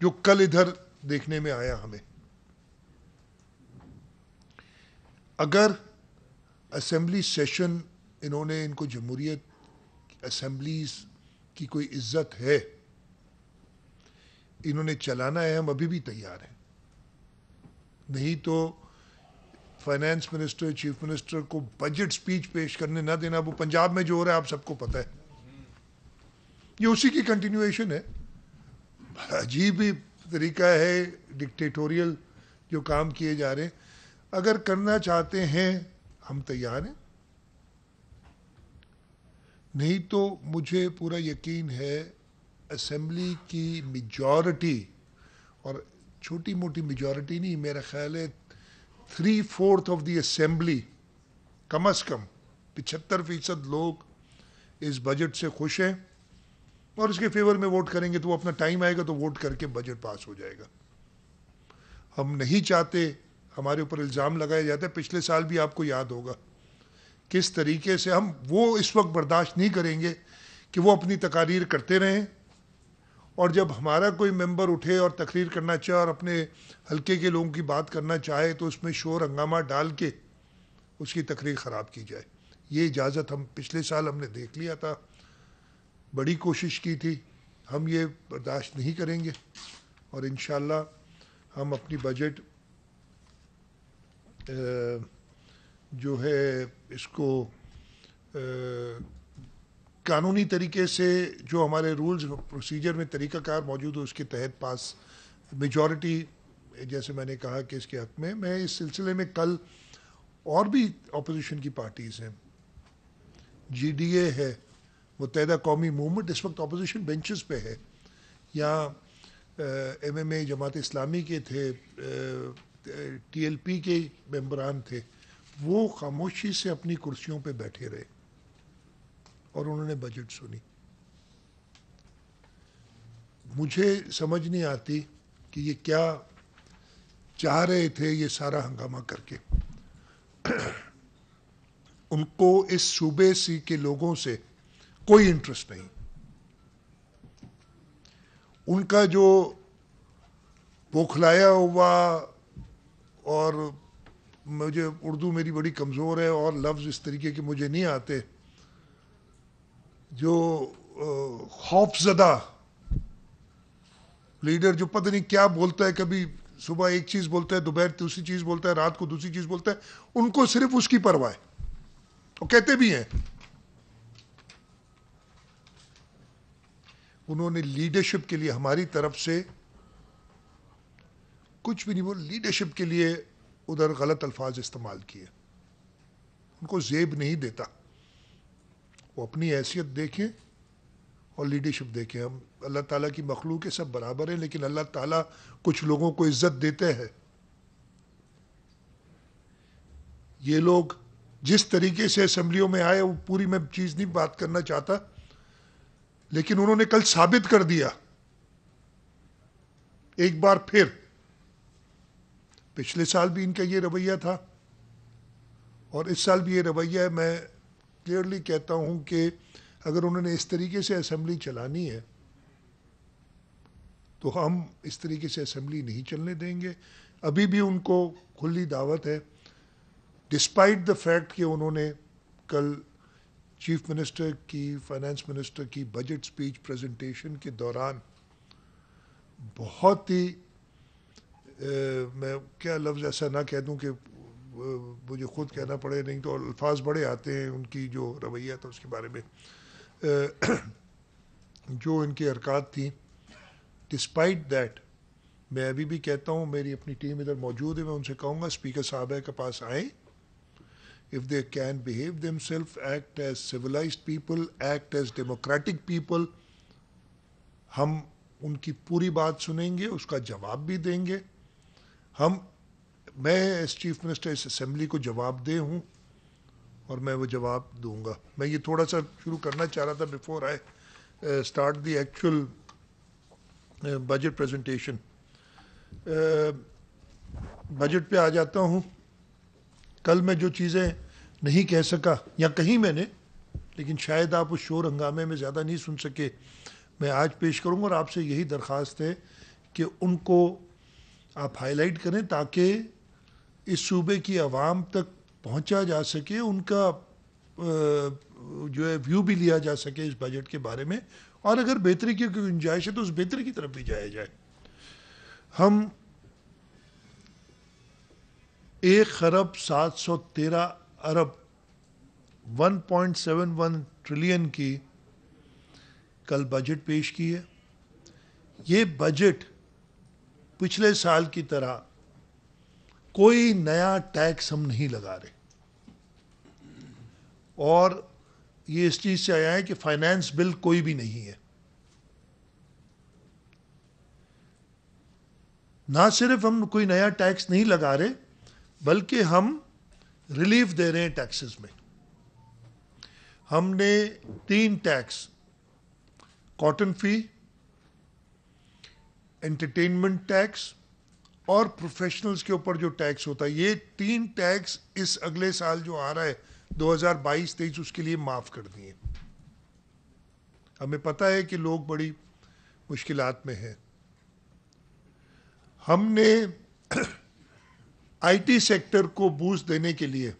جو کل ادھر دیکھنے میں آیا ہمیں. اگر اسمبلی سیشن انہوں نے ان کو جمہوریت اسمبلیز کی کوئی عزت ہے, انہوں نے چلانا ہے, ہم ابھی بھی تیار ہیں. نہیں تو فائنانس منسٹر, چیف منسٹر کو بجٹ سپیچ پیش کرنے نہ دینا. وہ پنجاب میں جو ہو رہا ہے آپ سب کو پتہ ہے, یہ اسی کی کنٹینیویشن ہے. عجیب ہی طریقہ ہے ڈکٹیٹوریل جو کام کیے جا رہے ہیں. اگر کرنا چاہتے ہیں ہم تیار ہیں, نہیں تو مجھے پورا یقین ہے اسمبلی کی میجورٹی, اور چھوٹی موٹی میجورٹی نہیں, میرا خیال ہے 3/4 آف دی اسمبلی, کم از کم 75% لوگ اس بجٹ سے خوش ہیں اور اس کے فیور میں ووٹ کریں گے. تو وہ اپنا ٹائم آئے گا تو ووٹ کر کے بجٹ پاس ہو جائے گا. ہم نہیں چاہتے, ہمارے اوپر الزام لگایا جاتا ہے, پچھلے سال بھی آپ کو یاد ہوگا کس طریقے سے ہم وہ اس وقت برداشت نہیں کریں گے کہ وہ اپنی تقاریر کرتے رہیں, اور جب ہمارا کوئی ممبر اٹھے اور تقریر کرنا چاہے اور اپنے حلقے کے لوگوں کی بات کرنا چاہے تو اس میں شور ہنگامہ ڈال کے اس کی تقریر خراب کی جائے. یہ اجازت ہم پچھلے سال ہم نے دیکھ لیا تھا, بڑی کوشش کی تھی. ہم یہ برداشت نہیں کریں گے, اور انشاءاللہ ہم اپنی بجٹ جو ہے اس کو قانونی طریقے سے جو ہمارے رولز پروسیجر میں طریقہ کار موجود ہو اس کے تحت پاس, میجورٹی جیسے میں نے کہا کہ اس کے حق میں. میں اس سلسلے میں کل اور بھی اپوزیشن کی پارٹیز ہیں, جی ڈی اے ہے, متحدہ قومی موومنٹ اس وقت اپوزیشن بینچز پہ ہے, یا ایم ایم اے جماعت اسلامی کے تھے, ٹی ایل پی کے ممبران تھے, وہ خاموشی سے اپنی کرسیوں پہ بیٹھے رہے اور انہوں نے بجٹ سنی. مجھے سمجھ نہیں آتی کہ یہ کیا چاہ رہے تھے یہ سارا ہنگامہ کر کے. ان کو اس صوبے سی کے لوگوں سے کوئی انٹرسٹ نہیں. ان کا جو بوکھلایا ہوا, اور مجھے اردو میری بڑی کمزور ہے اور لفظ اس طریقے کے مجھے نہیں آتے, جو خوف زدہ لیڈر جو پتہ نہیں کیا بولتا ہے, کبھی صبح ایک چیز بولتا ہے, دوپہر دوسری چیز بولتا ہے, رات کو دوسری چیز بولتا ہے, ان کو صرف اس کی پرواہ ہے. وہ کہتے بھی ہیں انہوں نے لیڈرشپ کے لیے ہماری طرف سے کچھ بھی نہیں, وہ لیڈرشپ کے لیے ادھر غلط الفاظ استعمال کیے. ان کو زیب نہیں دیتا. وہ اپنی حیثیت دیکھیں اور لیڈرشپ دیکھیں. ہم اللہ تعالیٰ کی مخلوق کے سب برابر ہیں, لیکن اللہ تعالیٰ کچھ لوگوں کو عزت دیتے ہیں. یہ لوگ جس طریقے سے اسمبلیوں میں آئے, وہ پوری میں چیز نہیں بات کرنا چاہتا, لیکن انہوں نے کل ثابت کر دیا ایک بار پھر. پچھلے سال بھی ان کا یہ رویہ تھا اور اس سال بھی یہ رویہ ہے. میں کلیئرلی کہتا ہوں کہ اگر انہوں نے اس طریقے سے اسمبلی چلانی ہے تو ہم اس طریقے سے اسمبلی نہیں چلنے دیں گے. ابھی بھی ان کو کھلی دعوت ہے, ڈسپائٹ دا فیکٹ کہ انہوں نے کل چیف منسٹر کی, فائنانس منسٹر کی بجٹ سپیچ پریزنٹیشن کے دوران بہت ہی میں کیا لفظ ایسا نہ کہہ دوں کہ مجھے خود کہنا پڑے, نہیں تو الفاظ بڑے آتے ہیں ان کی جو رویہ تھا اس کے بارے میں, جو ان کی حرکات تھیں. ڈسپائٹ دیٹ میں ابھی بھی کہتا ہوں, میری اپنی ٹیم ادھر موجود ہے, میں ان سے کہوں گا اسپیکر صاحبہ کے پاس آئیں. If they can behave themselves, act as civilized people, act as democratic people, ہم ان کی پوری بات سنیں گے, اس کا جواب بھی دیں گے. میں ایس چیف منسٹر اس اسمبلی کو جواب دہ ہوں اور میں وہ جواب دوں گا. میں یہ تھوڑا سا شروع کرنا چاہ رہا تھا before I start the actual budget presentation. Budget پہ آ جاتا ہوں. کل میں جو چیزیں نہیں کہہ سکا, یا کہیں میں نے, لیکن شاید آپ اس شور ہنگامے میں زیادہ نہیں سن سکے, میں آج پیش کروں گا. اور آپ سے یہی درخواست ہے کہ ان کو آپ ہائی لائٹ کریں تاکہ اس صوبے کی عوام تک پہنچا جا سکے, ان کا جو ہے ویو بھی لیا جا سکے اس بجٹ کے بارے میں, اور اگر بہتری کی کوئی گنجائش ہے تو اس بہتری کی طرف بھی جایا جائے. ہم 1,713 ارب 1.71 ٹریلین کی کل بجٹ پیش کی ہے. یہ بجٹ پچھلے سال کی طرح کوئی نیا ٹیکس ہم نہیں لگا رہے, اور یہ اس چیز سے آیا ہے کہ فائنانس بل کوئی بھی نہیں ہے. نہ صرف ہم کوئی نیا ٹیکس نہیں لگا رہے بلکہ ہم ریلیف دے رہے ہیں ٹیکسز میں. ہم نے 3 ٹیکس, کاٹن فی, انٹرٹینمنٹ ٹیکس اور پروفیشنلز کے اوپر جو ٹیکس ہوتا ہے, یہ 3 ٹیکس اس اگلے سال جو آ رہا ہے 2022-23 اس کے لیے معاف کر دیے. ہمیں پتہ ہے کہ لوگ بڑی مشکلات میں ہیں. ہم نے آئی ٹی سیکٹر کو بوسٹ دینے کے لیے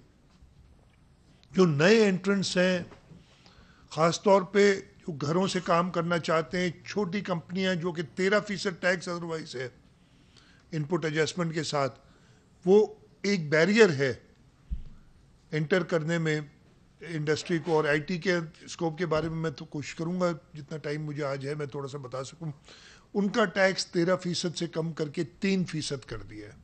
جو نئے انٹرنٹس ہیں, خاص طور پہ جو گھروں سے کام کرنا چاہتے ہیں, چھوٹی کمپنیاں جو کہ 13% ٹیکس ادروائز ہے ان پٹ ایڈجسٹمنٹ کے ساتھ, وہ ایک بیریئر ہے انٹر کرنے میں انڈسٹری کو. اور آئی ٹی کے اسکوپ کے بارے میں میں تو کوشش کروں گا جتنا ٹائم مجھے آج ہے میں تھوڑا سا بتا سکوں. ان کا ٹیکس 13% سے کم کر کے 3% کر دیا ہے.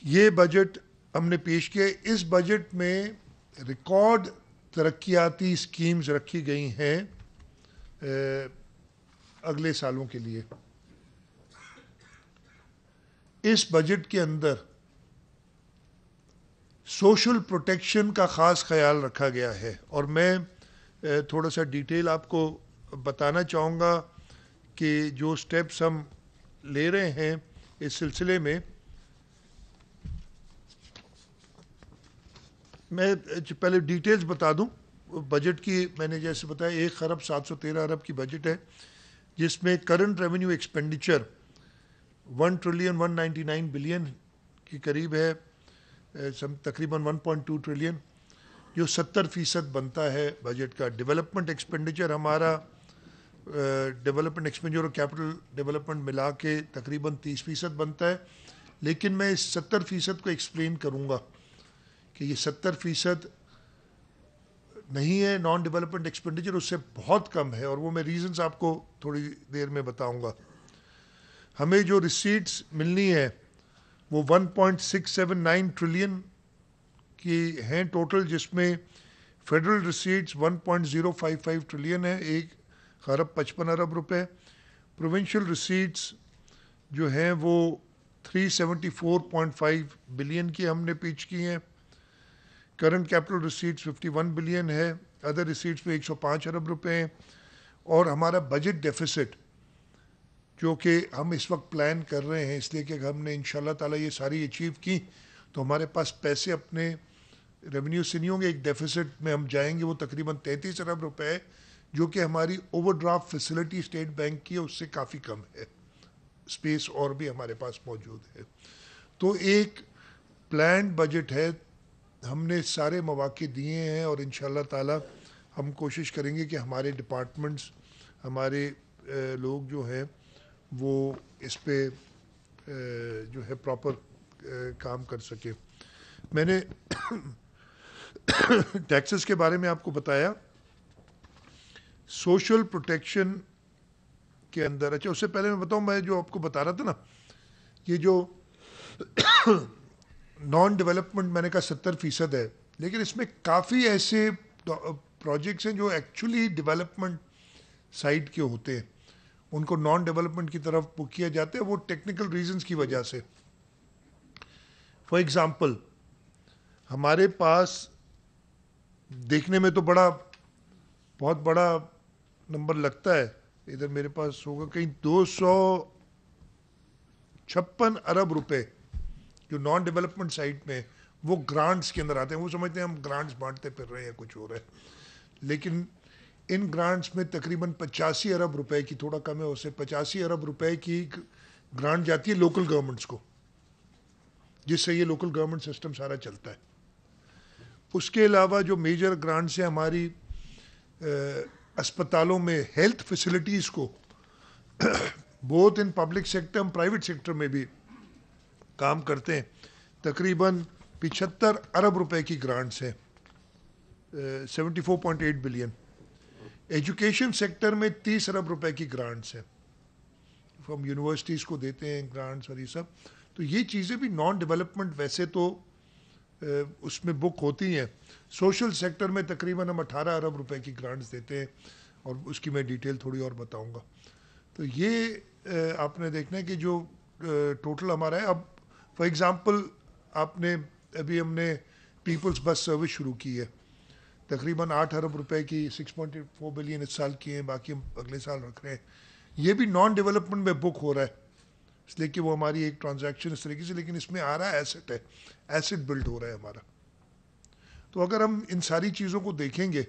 یہ بجٹ ہم نے پیش کیا. اس بجٹ میں ریکارڈ ترقیاتی اسکیمز رکھی گئی ہیں اگلے سالوں کے لیے. اس بجٹ کے اندر سوشل پروٹیکشن کا خاص خیال رکھا گیا ہے, اور میں تھوڑا سا ڈیٹیل آپ کو بتانا چاہوں گا کہ جو سٹیپس ہم لے رہے ہیں اس سلسلے میں. میں پہلے ڈیٹیلز بتا دوں بجٹ کی. میں نے جیسے بتایا 1,713 ارب کی بجٹ ہے, جس میں کرنٹ ریونیو ایکسپینڈیچر 1,199 بلین کے قریب ہے, تقریباً 1.2 ٹریلین, جو 70% بنتا ہے بجٹ کا. ڈیولپمنٹ ایکسپینڈیچر ہمارا ڈیولپمنٹ ایکسپینڈیچر اور کیپٹل ڈیولپمنٹ ملا کے تقریباً 30% بنتا ہے. لیکن میں اس 70% کو ایکسپلین کروں گا کہ یہ 70% نہیں ہے نان ڈیولپمنٹ ایکسپینڈیچر, اس سے بہت کم ہے, اور وہ میں ریزنز آپ کو تھوڑی دیر میں بتاؤں گا. ہمیں جو ریسیٹس ملنی ہے وہ 1.679 ٹریلین کی ہیں ٹوٹل, جس میں فیڈرل ریسیٹس 1.055 ٹریلین ہے, 1,55 ارب روپے. پروونشل ریسیٹس جو ہیں وہ 374.5 بلین کی ہم نے پیچ کی ہیں. کرنٹ کیپٹل ریسیٹس 51 بلین ہے, ادر ریسیٹس میں 105 ارب روپے ہیں. اور ہمارا بجٹ ڈیفیسٹ جو کہ ہم اس وقت پلان کر رہے ہیں, اس لیے کہ ہم نے انشاءاللہ تعالیٰ یہ ساری اچیو کی تو ہمارے پاس پیسے اپنے ریونیو سے نہیں ہوں گے, ایک ڈیفیسٹ میں ہم جائیں گے, وہ تقریباً 33 ارب روپے ہے, جو کہ ہماری over draft facility state bank کی ہے اس سے کافی کم ہے, اسپیس اور بھی ہمارے پاس موجود ہے. تو ایک پلانڈ بجٹ ہے, ہم نے سارے مواقع دیے ہیں, اور انشاءاللہ تعالیٰ ہم کوشش کریں گے کہ ہمارے ڈپارٹمنٹس, ہمارے لوگ جو ہیں وہ اس پہ جو ہے پراپر کام کر سکیں. میں نے ٹیکسز کے بارے میں آپ کو بتایا. سوشل پروٹیکشن کے اندر, اچھا اس سے پہلے میں بتاؤں, میں جو آپ کو بتا رہا تھا نا, یہ جو نان ڈیولپمنٹ میں نے کہا 70% ہے, لیکن اس میں کافی ایسے پروجیکٹس ہیں جو ایکچولی ڈیولپمنٹ سائڈ کے ہوتے ہیں, ان کو نان ڈیولپمنٹ کی طرف بک کیا جاتا ہے, وہ ٹیکنیکل ریزنز کی وجہ سے. فار ایگزامپل ہمارے پاس دیکھنے میں تو بہت بڑا نمبر لگتا ہے, ادھر میرے پاس ہوگا کہیں 256 ارب روپے جو نان ڈیولپمنٹ سائٹ میں وہ گرانٹس کے اندر آتے ہیں. وہ سمجھتے ہیں ہم گرانٹس بانٹتے پھر رہے ہیں, کچھ ہو رہا ہے, لیکن ان گرانٹس میں تقریباً 85 ارب روپے کی، تھوڑا کم ہے اسے، 85 ارب روپے کی گرانٹ جاتی ہے لوکل گورنمنٹس کو، جس سے یہ لوکل گورنمنٹ سسٹم سارا چلتا ہے. اس کے علاوہ جو میجر گرانٹس ہیں ہماری اسپتالوں میں ہیلتھ فیسلٹیز کو، بہت ان پبلک سیکٹر ہم پرائیویٹ سیکٹر میں بھی کام کرتے ہیں، تقریباً 75 ارب روپے کی گرانٹس ہیں، 74.8 بلین. ایجوکیشن سیکٹر میں 30 ارب روپے کی گرانٹس ہیں، ہم یونیورسٹیز کو دیتے ہیں گرانٹس اور یہ سب. تو یہ چیزیں بھی نان ڈیولپمنٹ ویسے تو اس میں بک ہوتی ہیں. سوشل سیکٹر میں تقریباً ہم 18 ارب روپے کی گرانٹس دیتے ہیں، اور اس کی میں ڈیٹیل تھوڑی اور بتاؤں گا. تو یہ آپ نے دیکھنا ہے کہ جو ٹوٹل ہمارا ہے. اب فار ایگزامپل آپ نے ابھی ہم نے پیپلز بس سروس شروع کی ہے، تقریباً 8 ارب روپے کی، 6.4 بلین اس سال کی ہیں، باقی ہم اگلے سال رکھ رہے ہیں. یہ بھی نان ڈیولپمنٹ میں بک ہو رہا ہے، اس لیے کہ وہ ہماری ایک ٹرانزیکشن اس طریقے سے، لیکن اس میں آ رہا ہے ایسٹ ہے، ایسٹ بلڈ ہو رہا ہے ہمارا. تو اگر ہم ان ساری چیزوں کو دیکھیں گے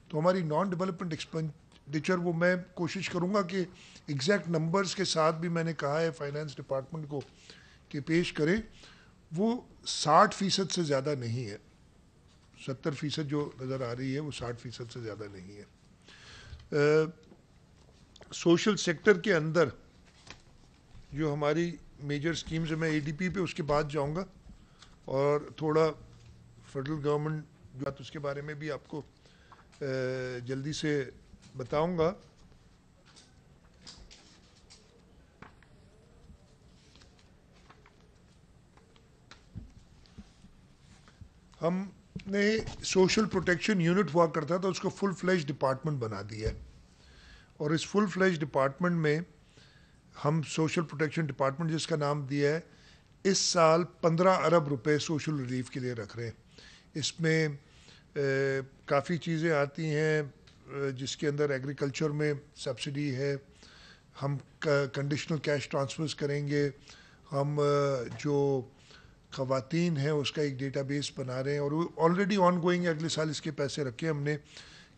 تو ہماری نان ڈیولپمنٹ ایکسپینڈیچر، وہ میں کوشش کروں گا کہ ایگزیکٹ نمبرز کے ساتھ بھی میں نے کہا ہے فائنانس ڈپارٹمنٹ کو کہ پیش کریں، وہ 60% سے زیادہ نہیں ہے. 70% جو نظر آ رہی ہے وہ 60% سے زیادہ نہیں ہے. سوشل سیکٹر کے اندر جو ہماری میجر سکیمز ہیں، میں اے ڈی پی پہ اس کے بعد جاؤں گا، اور تھوڑا فیڈرل گورنمنٹ جو ہے اس کے بارے میں بھی آپ کو جلدی سے بتاؤں گا. ہم نے سوشل پروٹیکشن یونٹ ہوا کرتا تھا، اس کو فل فلیج ڈپارٹمنٹ بنا دیا ہے، اور اس فل فلیج ڈپارٹمنٹ میں ہم سوشل پروٹیکشن ڈپارٹمنٹ جس کا نام دیا ہے، اس سال 15 ارب روپے سوشل ریلیف کے لیے رکھ رہے ہیں. اس میں کافی چیزیں آتی ہیں جس کے اندر ایگریکلچر میں سبسڈی ہے، ہم کنڈیشنل کیش ٹرانسفرز کریں گے، ہم جو خواتین ہیں اس کا ایک ڈیٹا بیس بنا رہے ہیں، اور آلریڈی آن گوئنگ اگلے سال اس کے پیسے رکھے ہم نے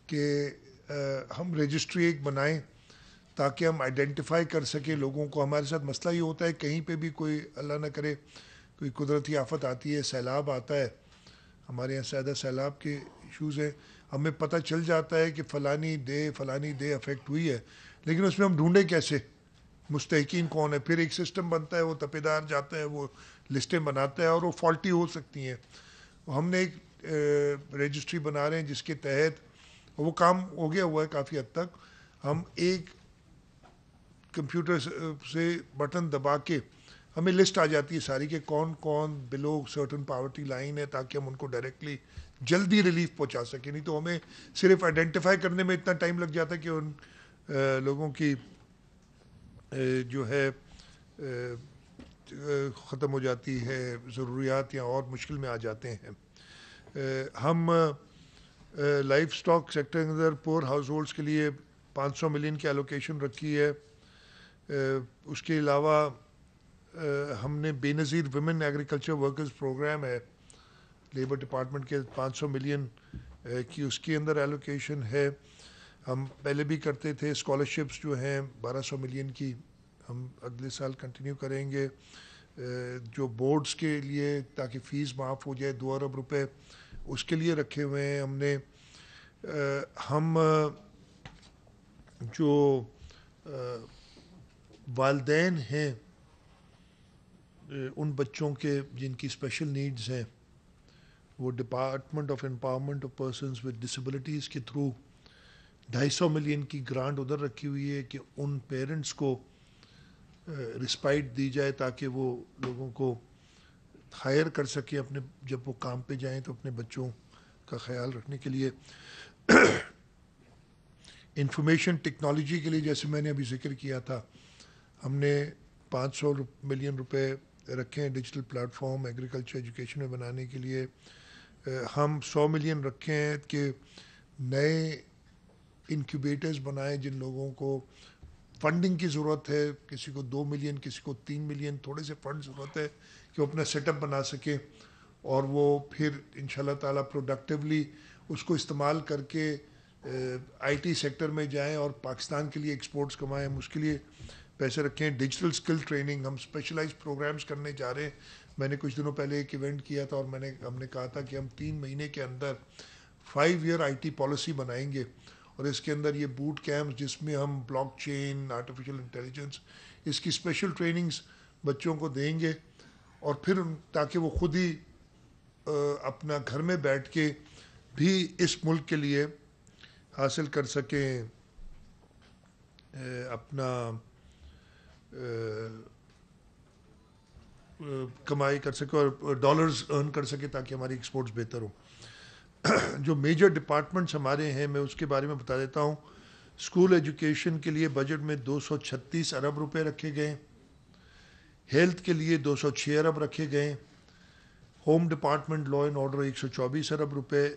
کہ ہم رجسٹری ایک بنائیں تاکہ ہم آئیڈینٹیفائی کر سکیں لوگوں کو. ہمارے ساتھ مسئلہ یہ ہوتا ہے کہیں پہ بھی کوئی اللہ نہ کرے کوئی قدرتی آفت آتی ہے، سیلاب آتا ہے، ہمارے یہاں زیادہ سیلاب کے ایشوز ہیں، ہمیں پتہ چل جاتا ہے کہ فلانی ڈے افیکٹ ہوئی ہے، لیکن اس میں ہم ڈھونڈیں کیسے مستحقین کون ہے. پھر ایک سسٹم بنتا ہے، وہ تپیدار جاتا ہے، وہ لسٹیں بناتا ہے، اور وہ فالٹی ہو سکتی ہیں. ہم نے ایک رجسٹری بنا رہے ہیں جس کے تحت وہ کام ہو گیا ہوا ہے کافی حد تک. ہم ایک کمپیوٹر سے بٹن دبا کے ہمیں لسٹ آ جاتی ہے ساری کہ کون کون بلو سرٹن پاورٹی لائن ہے، تاکہ ہم ان کو ڈائریکٹلی جلدی ریلیف پہنچا سکیں. نہیں تو ہمیں صرف آئیڈینٹیفائی کرنے میں اتنا ٹائم لگ جاتا ہے کہ ان لوگوں کی جو ہے ختم ہو جاتی ہے ضروریات، یا اور مشکل میں آ جاتے ہیں. ہم لائف سٹاک سیکٹر کے اندر پور ہاؤس ہولڈس کے لیے 500 ملین کی ایلوکیشن رکھی ہے. اس کے علاوہ ہم نے بے نظیر ویمن ایگریکلچر ورکرز پروگرام ہے لیبر ڈپارٹمنٹ کے، 500 ملین کی اس کے اندر ایلوکیشن ہے. ہم پہلے بھی کرتے تھے اسکالرشپس جو ہیں 1200 ملین کی، ہم اگلے سال کنٹینیو کریں گے. جو بورڈز کے لیے تاکہ فیس معاف ہو جائے 2 ارب روپے اس کے لیے رکھے ہوئے ہیں ہم نے. ہم جو والدین ہیں ان بچوں کے جن کی اسپیشل نیڈز ہیں، وہ department of empowerment of persons with disabilities کے تھرو 250 ملین کی گرانٹ ادھر رکھی ہوئی ہے کہ ان پیرنٹس کو رسپائٹ دی جائے تاکہ وہ لوگوں کو ہائر کر سکیں اپنے، جب وہ کام پہ جائیں تو اپنے بچوں کا خیال رکھنے کے لیے. انفارمیشن ٹیکنالوجی کے لیے جیسے میں نے ابھی ذکر کیا تھا، ہم نے 500 ملین روپے رکھے ہیں digital plate form agriculture education میں بنانے کے لیے. ہم 100 ملین رکھے ہیں کہ نئے انکیوبیٹرز بنائیں جن لوگوں کو فنڈنگ کی ضرورت ہے، کسی کو 2 ملین، کسی کو 3 ملین، تھوڑے سے فنڈ ضرورت ہے کہ وہ اپنا سیٹ اپ بنا سکیں، اور وہ پھر انشاءاللہ تعالیٰ پروڈکٹیولی اس کو استعمال کر کے آئی ٹی سیکٹر میں جائیں اور پاکستان کے لیے ایکسپورٹس کمائیں، ہم اس کے لیے پیسے رکھیں. ڈیجیٹل اسکل ٹریننگ، ہم اسپیشلائز پروگرامز کرنے جا رہے ہیں. میں نے کچھ دنوں پہلے ایک ایونٹ کیا تھا اور ہم نے کہا تھا کہ ہم 3 مہینے کے اندر 5 ایئر آئی ٹی پالیسی بنائیں گے، اور اس کے اندر یہ بوٹ کیمپ جس میں ہم بلاک چین، آرٹیفیشل انٹیلیجنس، اس کی اسپیشل ٹریننگز بچوں کو دیں گے، اور پھر تاکہ وہ خود ہی اپنا گھر میں بیٹھ کے بھی اس ملک کے لیے حاصل کر سکیں، اپنا کمائی کر سکے اور ڈالرز ارن کر سکے تاکہ ہماری ایکسپورٹس بہتر ہوں. جو میجر ڈپارٹمنٹس ہمارے ہیں میں اس کے بارے میں بتا دیتا ہوں. اسکول ایجوکیشن کے لیے بجٹ میں 236 ارب روپے رکھے گئے، ہیلتھ کے لیے 206 ارب رکھے گئے، home department law and order 124 ارب روپے،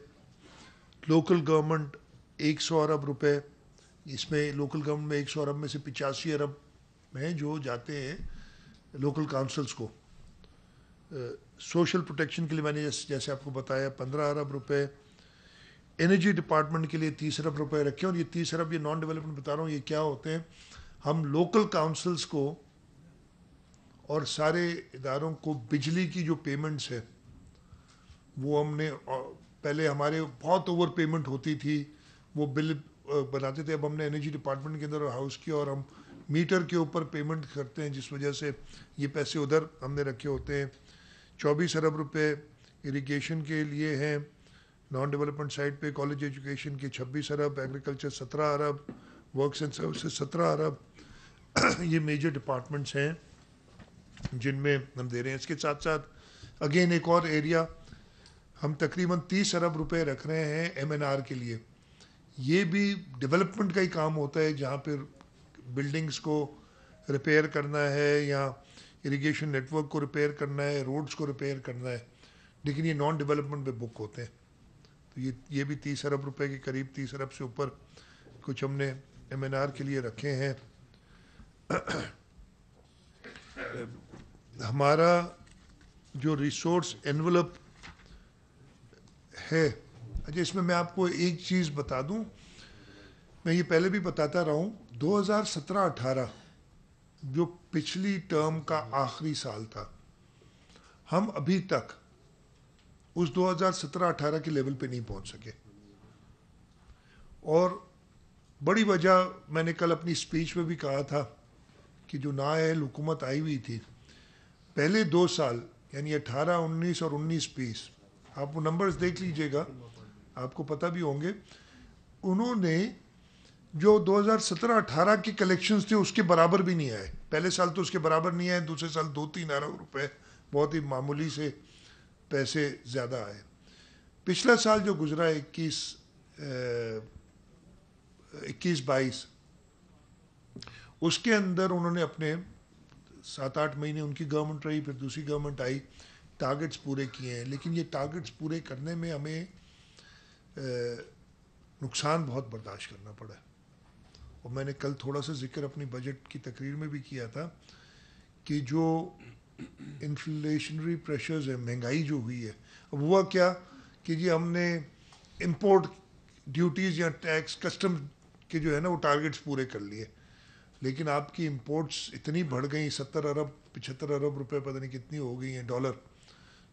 لوکل گورنمنٹ 100 ارب روپے. اس میں لوکل گورنمنٹ میں 100 ارب میں سے 85 ارب ہیں جو جاتے ہیں لوکل کاؤنسلز کو. سوشل پروٹیکشن کے لیے میں نے جیسے آپ کو بتایا 15 ارب روپے. انرجی ڈپارٹمنٹ کے لیے 30 ارب روپے رکھے، اور یہ 30 ارب یہ نان ڈیولپمنٹ بتا رہا ہوں یہ کیا ہوتے ہیں. ہم لوکل کاؤنسلز کو اور سارے اداروں کو بجلی کی جو پیمنٹس ہے وہ ہم نے، پہلے ہمارے بہت اوور پیمنٹ ہوتی تھی، وہ بل بناتے تھے. اب ہم نے انرجی ڈپارٹمنٹ کے اندر ہاؤس کیا اور ہم میٹر کے اوپر پیمنٹ کرتے ہیں، جس وجہ سے یہ پیسے ادھر ہم نے رکھے ہوتے ہیں. 24 ارب روپے اریگیشن کے لیے ہیں نان ڈیولپمنٹ سائٹ پہ. کالج ایجوکیشن کے 26 ارب، ایگریکلچر 17 ارب، ورکس اینڈ سروسز 17 ارب. یہ میجر ڈپارٹمنٹس ہیں جن میں ہم دے رہے ہیں. اس کے ساتھ ساتھ اگین ایک اور ایریا ہم تقریباً 30 ارب روپے رکھ رہے ہیں ایم این آر کے لیے. یہ بھی ڈیولپمنٹ کا ہی کام ہوتا ہے، جہاں پہ بلڈنگز کو ریپیئر کرنا ہے یا اریگیشن نیٹ ورک کو ریپیئر کرنا ہے، روڈز کو ریپیئر کرنا ہے، لیکن یہ نان ڈیولپمنٹ پہ بک ہوتے ہیں. تو یہ بھی 30 ارب روپے کے قریب، 30 ارب سے اوپر کچھ ہم نے ایم این آر کے لیے رکھے ہیں. ہمارا جو ریسورس انویلپ ہے، اچھا اس میں میں آپ کو ایک چیز بتا دوں، میں یہ پہلے بھی بتاتا رہا ہوں. 2017-18 جو پچھلی ٹرم کا آخری سال تھا، ہم ابھی تک اس 2017-18 کے لیول پہ نہیں پہنچ سکے. اور بڑی وجہ میں نے کل اپنی سپیچ میں بھی کہا تھا کہ جو نااہل حکومت آئی ہوئی تھی پہلے 2 سال یعنی 18-19 اور 19-20، آپ وہ نمبرز دیکھ لیجئے گا، آپ کو پتہ بھی ہوں گے. انہوں نے جو 2017-18 کے کلیکشنز تھے اس کے برابر بھی نہیں آئے. پہلے سال تو اس کے برابر نہیں آئے، دوسرے سال 2-3 ارب روپے، بہت ہی معمولی سے پیسے زیادہ آئے. پچھلا سال جو گزرا 21-22، اس کے اندر انہوں نے اپنے 7-8 مہینے ان کی گورنمنٹ رہی، پھر دوسری گورنمنٹ آئی، ٹارگٹس پورے کیے ہیں. لیکن یہ ٹارگٹس پورے کرنے میں ہمیں نقصان بہت برداشت کرنا پڑا ہے. اور میں نے کل تھوڑا سا ذکر اپنی بجٹ کی تقریر میں بھی کیا تھا کہ جو انفلیشنری پریشرز ہیں، مہنگائی جو ہوئی ہے، اب ہوا کیا کہ جی ہم نے امپورٹ ڈیوٹیز یا ٹیکس کسٹم کے جو ہے نا وہ ٹارگٹس پورے کر لیے، لیکن آپ کی امپورٹس اتنی بڑھ گئیں، 70 ارب 75 ارب روپے پتہ نہیں کتنی ہو گئی ہیں ڈالر.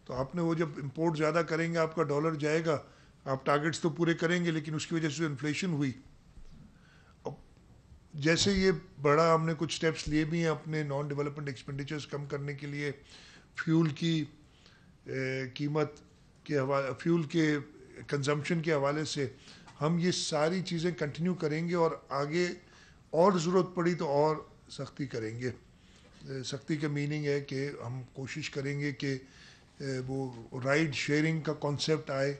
تو آپ نے وہ جب امپورٹ زیادہ کریں گے آپ کا ڈالر جائے گا، آپ ٹارگٹس تو پورے کریں گے لیکن اس کی وجہ سے انفلیشن ہوئی. جیسے یہ بڑا ہم نے کچھ سٹیپس لیے بھی ہیں اپنے نان ڈیولپمنٹ ایکسپینڈیچرز کم کرنے کے لیے. فیول کی قیمت کے حوالے، فیول کے کنزمپشن کے حوالے سے ہم یہ ساری چیزیں کنٹینیو کریں گے، اور آگے اور ضرورت پڑی تو اور سختی کریں گے. سختی کا میننگ ہے کہ ہم کوشش کریں گے کہ وہ رائڈ شیئرنگ کا کانسیپٹ آئے.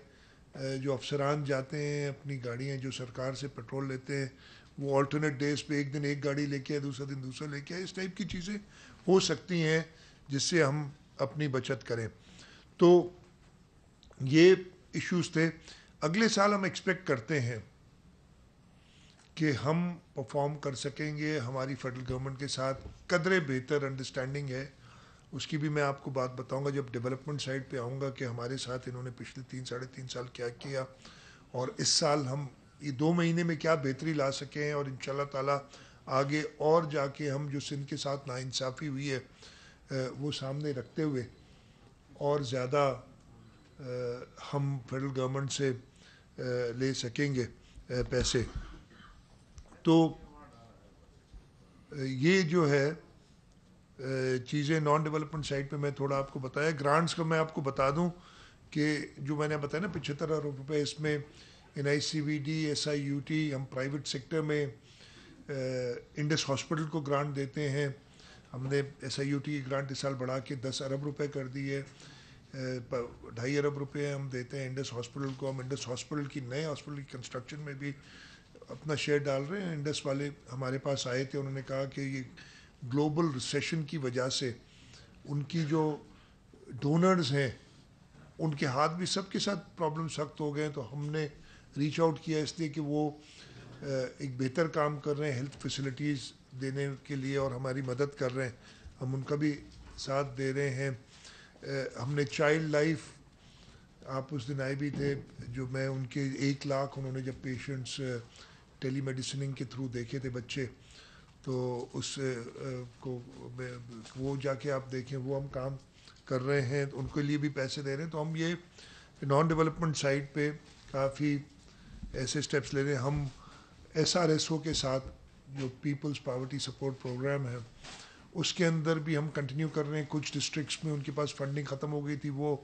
جو افسران جاتے ہیں اپنی گاڑیاں جو سرکار سے پیٹرول لیتے ہیں وہ آلٹرنیٹ ڈیز پہ ایک دن ایک گاڑی لے کے آئے، دوسرا دن دوسرا لے کے آئے. اس ٹائپ کی چیزیں ہو سکتی ہیں جس سے ہم اپنی بچت کریں. تو یہ ایشوز تھے. اگلے سال ہم ایکسپیکٹ کرتے ہیں کہ ہم پرفارم کر سکیں گے. ہماری فیڈرل گورنمنٹ کے ساتھ قدرے بہتر انڈرسٹینڈنگ ہے، اس کی بھی میں آپ کو بات بتاؤں گا جب ڈیولپمنٹ سائڈ پہ آؤں گا کہ ہمارے ساتھ انہوں نے پچھلے 3-3.5 سال کیا کیا، اور اس سال ہم یہ 2 مہینے میں کیا بہتری لا سکیں اور انشاءاللہ تعالیٰ آگے اور جا کے ہم جو سندھ کے ساتھ ناانصافی ہوئی ہے وہ سامنے رکھتے ہوئے اور زیادہ ہم فیڈرل گورنمنٹ سے لے سکیں گے پیسے. تو یہ جو ہے چیزیں نان ڈیولپمنٹ سائڈ پہ میں تھوڑا آپ کو بتایا. گرانٹس کا میں آپ کو بتا دوں کہ جو میں نے بتایا نا 75 ارب روپے اس میں NICVD SIUT ہم پرائیویٹ سیکٹر میں انڈس ہاسپٹل کو گرانٹ دیتے ہیں. ہم نے SIUT کی گرانٹ اس سال بڑھا کے 10 ارب روپے کر دی ہے. 2.5 ارب روپے ہم دیتے ہیں انڈس ہاسپٹل کو. ہم انڈس ہاسپٹل کی نئے ہاسپٹل کی کنسٹرکشن میں بھی اپنا شیئر ڈال رہے ہیں. انڈس والے ہمارے پاس آئے تھے, انہوں نے کہا کہ یہ گلوبل ریسیشن کی وجہ سے ان کی جو ڈونرز ہیں ان کے ہاتھ بھی سب کے ساتھ پرابلم سخت ہو گئے ہیں. تو ہم نے ریچ آؤٹ کیا اس لیے کہ وہ ایک بہتر کام کر رہے ہیں ہیلتھ فیسلٹیز دینے کے لیے اور ہماری مدد کر رہے ہیں. ہم ان کا بھی ساتھ دے رہے ہیں. ہم نے چائلڈ لائف, آپ اس دن آئے بھی تھے, جو میں ان کے 1 لاکھ انہوں نے جب پیشنٹس ٹیلی میڈیسننگ کے تھرو دیکھے تھے بچے, تو اس کو وہ جا کے آپ دیکھیں وہ ہم کام کر رہے ہیں, ان کے لیے بھی پیسے دے رہے ہیں. تو ہم یہ نان ڈیولپمنٹ سائڈ پہ کافی ایسے اسٹیپس لے رہے ہیں. ہم SRSO کے ساتھ جو پیپلز پاورٹی سپورٹ پروگرام ہے اس کے اندر بھی ہم کنٹینیو کر رہے ہیں. کچھ ڈسٹرکٹس میں ان کے پاس فنڈنگ ختم ہو گئی تھی, وہ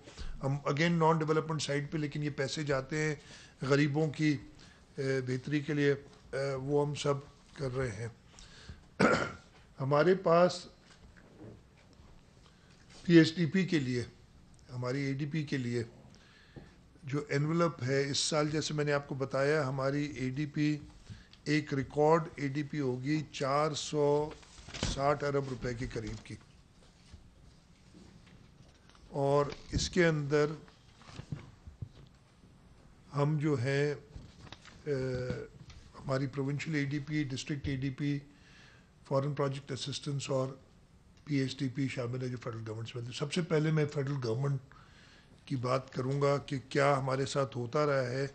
ہم اگین نان ڈیولپمنٹ سائڈ پہ, لیکن یہ پیسے جاتے ہیں غریبوں کی بہتری کے لیے, وہ ہم سب کر رہے ہیں. ہمارے پاس PSDP کے لیے, ہماری ADP کے لیے جو انویلپ ہے اس سال, جیسے میں نے آپ کو بتایا, ہماری ADP ایک ریکارڈ ADP ہوگی 460 ارب روپے کے قریب کی. اور اس کے اندر ہم جو ہیں ہماری provincial ADP, district ADP, foreign project assistance اور PSDP شامل ہے جو فیڈرل گورنمنٹ سے. سب سے پہلے میں فیڈرل گورنمنٹ کی بات کروں گا کہ کیا ہمارے ساتھ ہوتا رہا ہے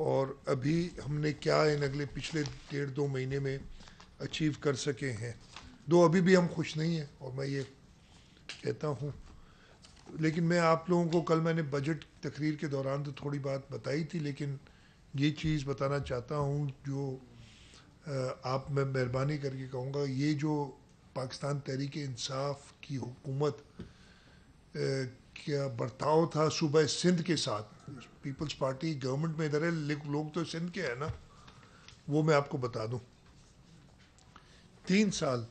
اور ابھی ہم نے کیا ان اگلے پچھلے 1.5-2 مہینے میں اچیو کر سکے ہیں. ابھی بھی ہم خوش نہیں ہیں اور میں یہ کہتا ہوں, لیکن میں آپ لوگوں کو کل میں نے بجٹ تقریر کے دوران تو تھوڑی بات بتائی تھی, لیکن یہ چیز بتانا چاہتا ہوں جو آپ میں مہربانی کر کے کہوں گا, یہ جو پاکستان تحریک انصاف کی حکومت کیا برتاؤ تھا صوبہ سندھ کے ساتھ, پیپلز پارٹی گورنمنٹ میں ادھر ہے, لوگ تو سندھ کے ہیں نا, وہ میں آپ کو بتا دوں. 3 سال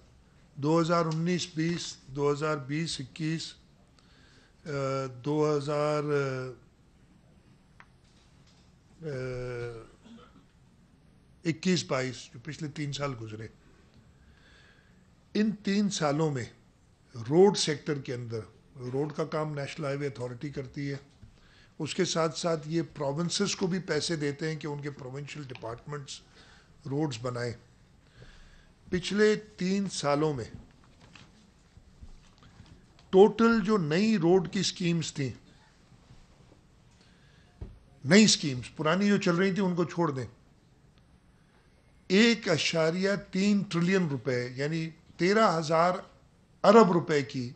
2019-20, 2020-21, 2021-22 جو پچھلے 3 سال گزرے, ان 3 سالوں میں روڈ سیکٹر کے اندر, روڈ کا کام نیشنل ہائی وے اتھارٹی کرتی ہے, اس کے ساتھ ساتھ یہ پروونسز کو بھی پیسے دیتے ہیں کہ ان کے پروونشل ڈپارٹمنٹس روڈز بنائیں. پچھلے 3 سالوں میں ٹوٹل جو نئی روڈ کی سکیمز تھیں, نئی سکیمز, پرانی جو چل رہی تھیں ان کو چھوڑ دیں, 1.3 ٹریلین روپے یعنی 13,000 ارب روپے کی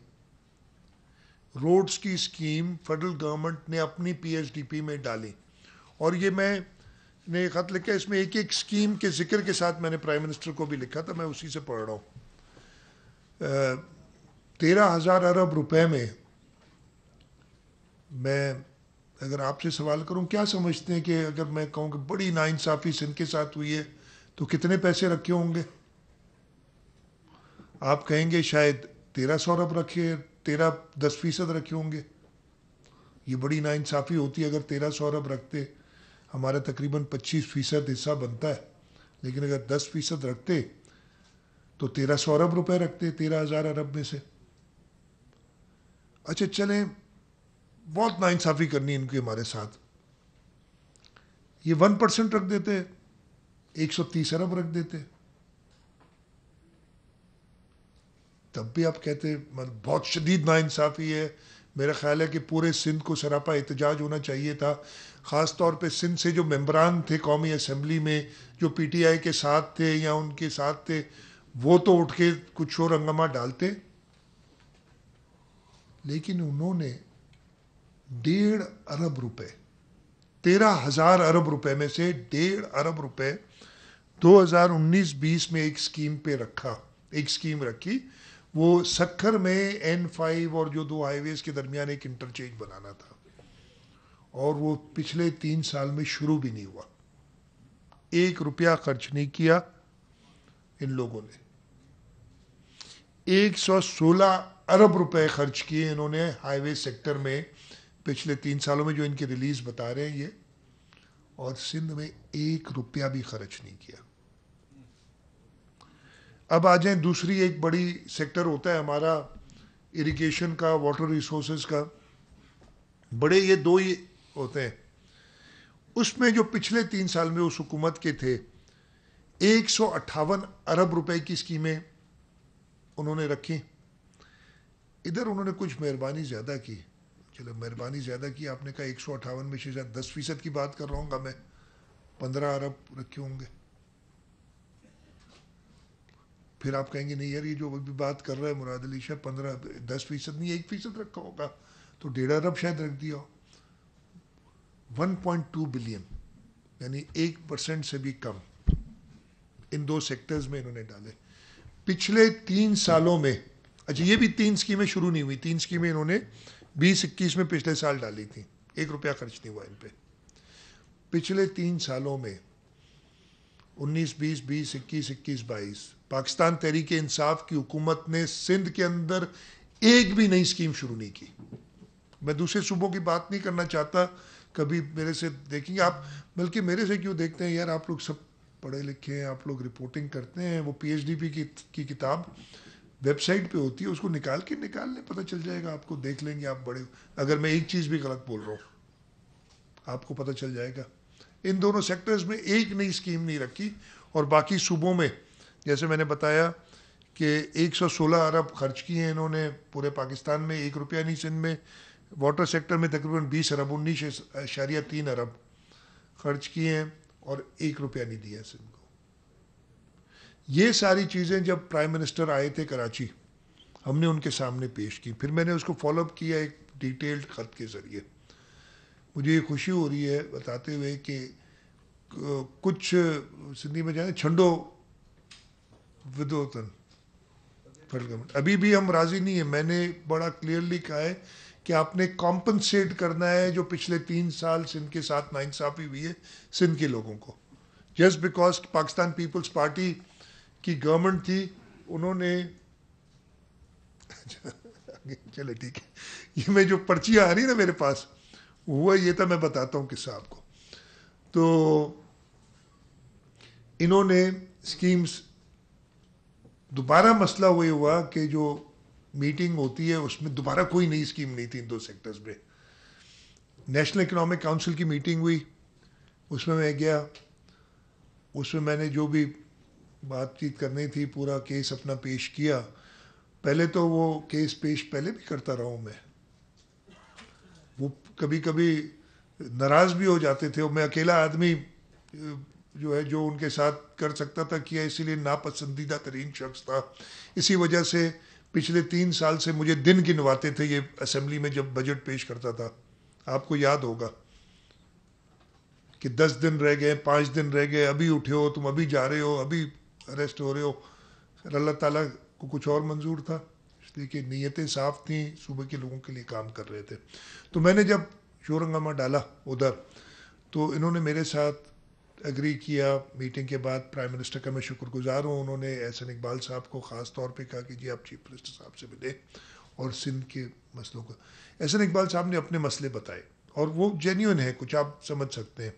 روڈز کی سکیم فیڈرل گورنمنٹ نے اپنی PSDP میں ڈالی. اور یہ میں نے خط لکھا, اس میں ایک ایک سکیم کے ذکر کے ساتھ میں نے پرائم منسٹر کو بھی لکھا تھا, میں اسی سے پڑھ رہا ہوں. 13,000 ارب روپے میں اگر آپ سے سوال کروں کیا سمجھتے ہیں کہ اگر میں کہوں کہ بڑی ناانصافی سندھ کے ساتھ ہوئی ہے تو کتنے پیسے رکھے ہوں گے؟ آپ کہیں گے شاید 1,300 ارب رکھے, 10% رکھے ہوں گے. یہ بڑی ناانصافی ہوتی ہے. اگر 1,300 ارب رکھتے, ہمارا تقریباً 25% حصہ بنتا ہے, لیکن اگر 10% رکھتے تو 1,300 ارب روپے رکھتے 13,000 ارب میں سے. اچھا چلیں, بہت ناانصافی کرنی ان کی ہمارے ساتھ, یہ 1% رکھ دیتے, 130 ارب رکھ دیتے, تب بھی آپ کہتے بہت شدید ناانصافی ہے, میرا خیال ہے کہ پورے سندھ کو سراپا احتجاج ہونا چاہیے تھا، خاص طور پہ سندھ سے جو ممبران تھے قومی اسمبلی میں جو پی ٹی آئی کے ساتھ تھے یا ان کے ساتھ تھے، وہ تو اٹھ کے کچھ شور ہنگامہ ڈالتے، لیکن انہوں نے 1.5 ارب روپے 13,000 ارب روپے میں سے 1.5 ارب روپے 2019-20 میں ایک اسکیم پہ رکھا، ایک اسکیم رکھی، وہ سکھر میں N5 اور جو 2 ہائی ویز کے درمیان ایک انٹرچینج بنانا تھا، اور وہ پچھلے 3 سال میں شروع بھی نہیں ہوا، 1 روپیہ خرچ نہیں کیا ان لوگوں نے، 116 ارب روپے خرچ کیے انہوں نے ہائی وے سیکٹر میں پچھلے 3 سالوں میں، جو ان کی ریلیز بتا رہے ہیں یہ، اور سندھ میں 1 روپیہ بھی خرچ نہیں کیا۔ اب آ جائیں دوسری ایک بڑی سیکٹر ہوتا ہے ہمارا اریگیشن کا، واٹر ریسورسز کا، بڑے یہ 2 ہی ہوتے ہیں، اس میں جو پچھلے 3 سال میں اس حکومت کے تھے 158 ارب روپے کی اسکیمیں انہوں نے رکھی، ادھر انہوں نے کچھ مہربانی زیادہ کی، چلو مہربانی زیادہ کی، آپ نے کہا 158 میں سے 10% کی بات کر رہا ہوں گا میں، 15 ارب رکھے ہوں گے، پھر آپ کہیں گے نہیں یار یہ جو ابھی بات کر رہا ہے مراد علی شاہ 10% نہیں 1% رکھا ہوگا، تو 1.5 ارب شاید رکھ دیا ہو، 1.2 بلین یعنی 1% سے بھی کم ان 2 سیکٹرز میں انہوں نے ڈالے پچھلے 3 سالوں میں۔ اچھا یہ بھی 3 اسکیمیں شروع نہیں ہوئی، 3 اسکیمیں انہوں نے 20-21 میں پچھلے سال ڈالی تھیں، 1 روپیہ خرچ نہیں ہوا ان پہ، پچھلے 3 سالوں میں 19-20 20-21-22 پاکستان تحریک انصاف کی حکومت نے سندھ کے اندر ایک بھی نئی اسکیم شروع نہیں کی۔ میں دوسرے صوبوں کی بات نہیں کرنا چاہتا، کبھی میرے سے دیکھیں گے آپ، بلکہ میرے سے کیوں دیکھتے ہیں یار، آپ لوگ سب پڑھے لکھے ہیں، آپ لوگ رپورٹنگ کرتے ہیں، وہ پی ایچ ڈی پی کی کتاب ویب سائٹ پہ ہوتی ہے، اس کو نکال لیں، پتہ چل جائے گا آپ کو، دیکھ لیں گے آپ بڑے، اگر میں ایک چیز بھی غلط بول رہا ہوں آپ کو پتہ چل جائے گا۔ ان دونوں سیکٹرز میں ایک نئی اسکیم نہیں رکھی، اور باقی صوبوں میں جیسے میں نے بتایا کہ 116 ارب خرچ کیے ہیں انہوں نے پورے پاکستان میں، 1 روپیہ نہیں سندھ میں، واٹر سیکٹر میں تقریباً 20 ارب 19.3 ارب خرچ کیے ہیں، اور 1 روپیہ نہیں دیا سندھ کو۔ یہ ساری چیزیں جب پرائم منسٹر آئے تھے کراچی، ہم نے ان کے سامنے پیش کی، پھر میں نے اس کو فالو اپ کیا ایک ڈیٹیلڈ خط کے ذریعے۔ مجھے یہ خوشی ہو رہی ہے بتاتے ہوئے کہ کچھ سندھی میں جائیں چھنڈو ودوتن ابھی بھی ہم راضی نہیں ہیں، میں نے بڑا کلیئرلی کہا ہے کہ آپ نے کمپنسیٹ کرنا ہے جو پچھلے 3 سال سندھ کے ساتھ ناانصافی ہوئی ہے سندھ کے لوگوں کو، جسٹ بیکاز پاکستان پیپلز پارٹی کی گورنمنٹ تھی، انہوں نے چلے ٹھیک ہے، یہ میں جو پرچیاں آ رہی نا میرے پاس، ہوا یہ تھا، میں بتاتا ہوں قصہ آپ کو۔ تو انہوں نے اسکیمز، دوبارہ مسئلہ وہی ہوا کہ جو میٹنگ ہوتی ہے اس میں دوبارہ کوئی نئی اسکیم نہیں تھی ان 2 سیکٹرز میں۔ نیشنل اکنامک کونسل کی میٹنگ ہوئی، اس میں میں گیا، اس میں میں نے جو بھی بات چیت کرنی تھی پورا کیس اپنا پیش کیا۔ پہلے تو وہ کیس پیش پہلے بھی کرتا رہا ہوں میں، وہ کبھی کبھی ناراض بھی ہو جاتے تھے، اور میں اکیلا آدمی جو ہے جو ان کے ساتھ کر سکتا تھا کیا، اسی لیے ناپسندیدہ ترین شخص تھا۔ اسی وجہ سے پچھلے 3 سال سے مجھے دن گنواتے تھے یہ اسمبلی میں جب بجٹ پیش کرتا تھا، آپ کو یاد ہوگا کہ 10 دن رہ گئے، 5 دن رہ گئے، ابھی اٹھے ہو تم، ابھی جا رہے ہو، ابھی اریسٹ ہو رہے ہو۔ پھر اللہ تعالیٰ کو کچھ اور منظور تھا، اس لیے کہ نیتیں صاف تھیں، صوبے کے لوگوں کے لیے کام کر رہے تھے۔ تو میں نے جب شور ہنگامہ ڈالا ادھر، تو انہوں نے میرے ساتھ ایگری کیا۔ میٹنگ کے بعد پرائم منسٹر کا میں شکر گزار ہوں، انہوں نے احسن اقبال صاحب کو خاص طور پہ کہا کہ جی آپ چیف منسٹر صاحب سے ملیں اور سندھ کے مسئلوں کو۔ احسن اقبال صاحب نے اپنے مسئلے بتائے، اور وہ جینیون ہیں، کچھ آپ سمجھ سکتے ہیں۔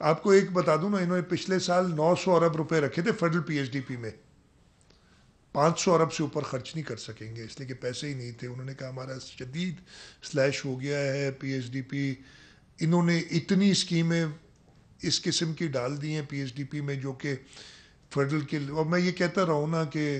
آپ کو ایک بتا دوں نا، انہوں نے پچھلے سال 900 ارب روپے رکھے تھے federal P H D P میں، 500 ارب سے اوپر خرچ نہیں کر سکیں گے، اس لیے کہ پیسے ہی نہیں تھے۔ انہوں نے کہا ہمارا شدید سلیش ہو گیا ہے پی ایچ ڈی پی، انہوں نے اتنی اسکیمیں اس قسم کی ڈال دی ہیں پی ایچ ڈی پی میں جو کہ فیڈرل کے، اور میں یہ کہتا رہا ہوں نا کہ